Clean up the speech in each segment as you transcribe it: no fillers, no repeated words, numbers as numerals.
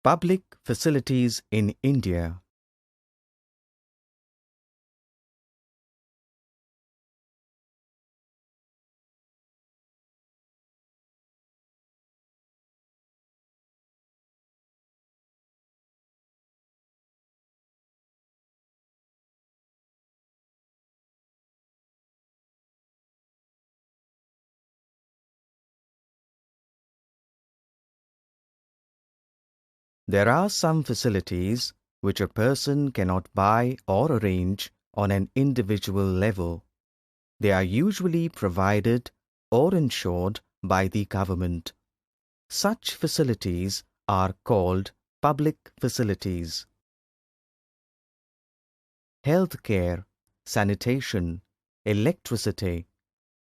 Public facilities in India. There are some facilities which a person cannot buy or arrange on an individual level. They are usually provided or ensured by the government. Such facilities are called public facilities. Healthcare, sanitation, electricity,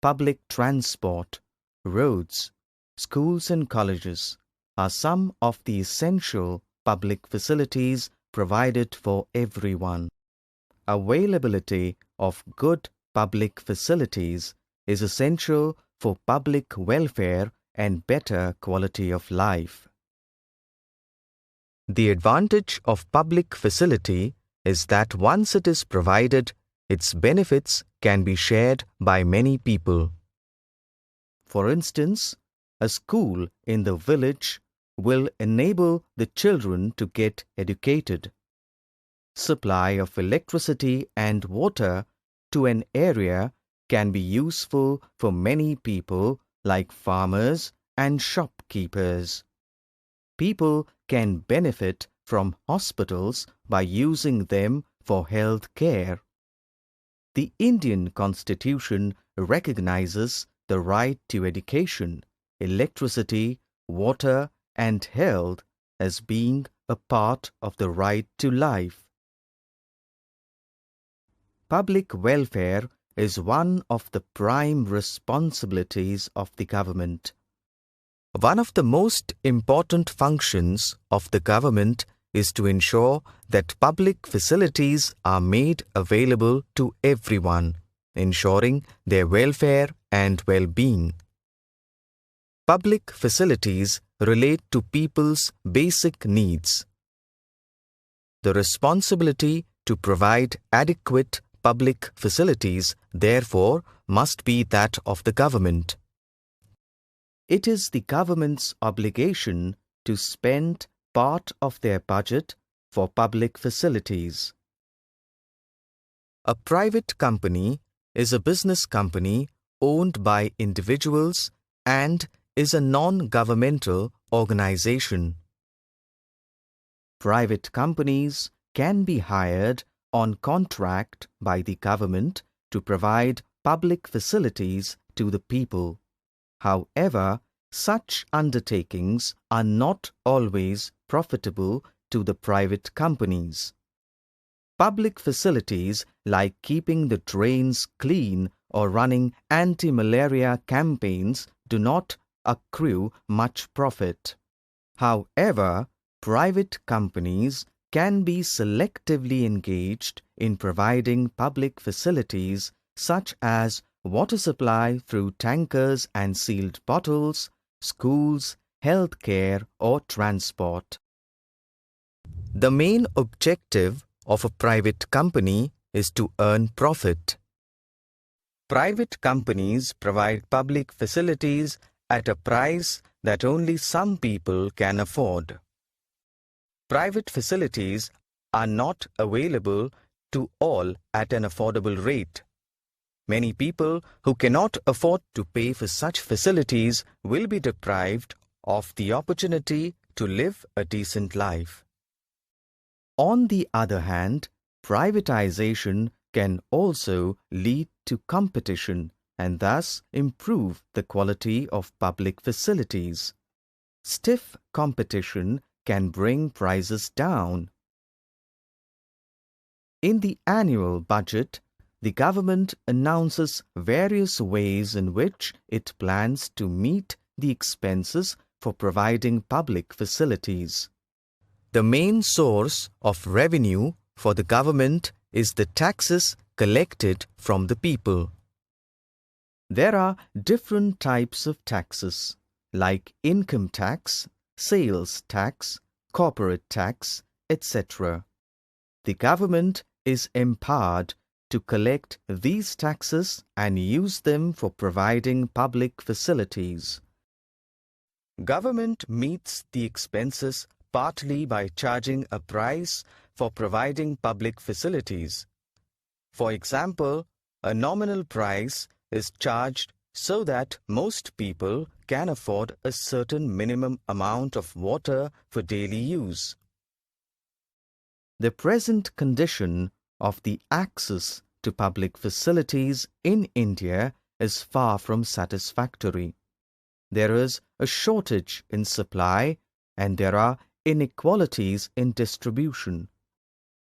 public transport, roads, schools and colleges are some of the essential public facilities provided for everyone. Availability of good public facilities is essential for public welfare and better quality of life. The advantage of public facility is that once it is provided, its benefits can be shared by many people. For instance, a school in the village will enable the children to get educated. Supply of electricity and water to an area can be useful for many people like farmers and shopkeepers. People can benefit from hospitals by using them for health care. The Indian Constitution recognizes the right to education, electricity, water, and health as being a part of the right to life. Public welfare is one of the prime responsibilities of the government. One of the most important functions of the government is to ensure that public facilities are made available to everyone, ensuring their welfare and well-being. Public facilities relate to people's basic needs. The responsibility to provide adequate public facilities, therefore, must be that of the government. It is the government's obligation to spend part of their budget for public facilities. A private company is a business company owned by individuals and is a non-governmental organization. Private companies can be hired on contract by the government to provide public facilities to the people. However, such undertakings are not always profitable to the private companies. Public facilities like keeping the drains clean or running anti-malaria campaigns do not accrue much profit. However, private companies can be selectively engaged in providing public facilities such as water supply through tankers and sealed bottles, schools, healthcare, or transport. The main objective of a private company is to earn profit. Private companies provide public facilities at a price that only some people can afford. Private facilities are not available to all at an affordable rate. Many people who cannot afford to pay for such facilities will be deprived of the opportunity to live a decent life. On the other hand, privatization can also lead to competition and thus improve the quality of public facilities. Stiff competition can bring prices down. In the annual budget, the government announces various ways in which it plans to meet the expenses for providing public facilities. The main source of revenue for the government is the taxes collected from the people. There are different types of taxes, like income tax, sales tax, corporate tax, etc. The government is empowered to collect these taxes and use them for providing public facilities. Government meets the expenses partly by charging a price for providing public facilities. For example, a nominal price is charged so that most people can afford a certain minimum amount of water for daily use. The present condition of the access to public facilities in India is far from satisfactory. There is a shortage in supply and there are inequalities in distribution.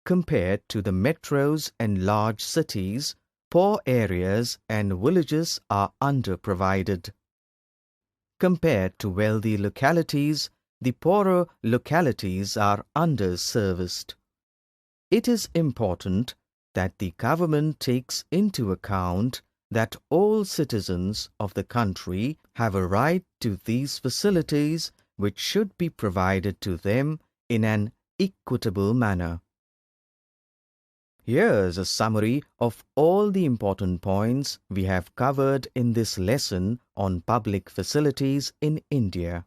Compared to the metros and large cities, poor areas and villages are underprovided. Compared to wealthy localities, the poorer localities are underserviced. It is important that the government takes into account that all citizens of the country have a right to these facilities which should be provided to them in an equitable manner. Here's a summary of all the important points we have covered in this lesson on public facilities in India.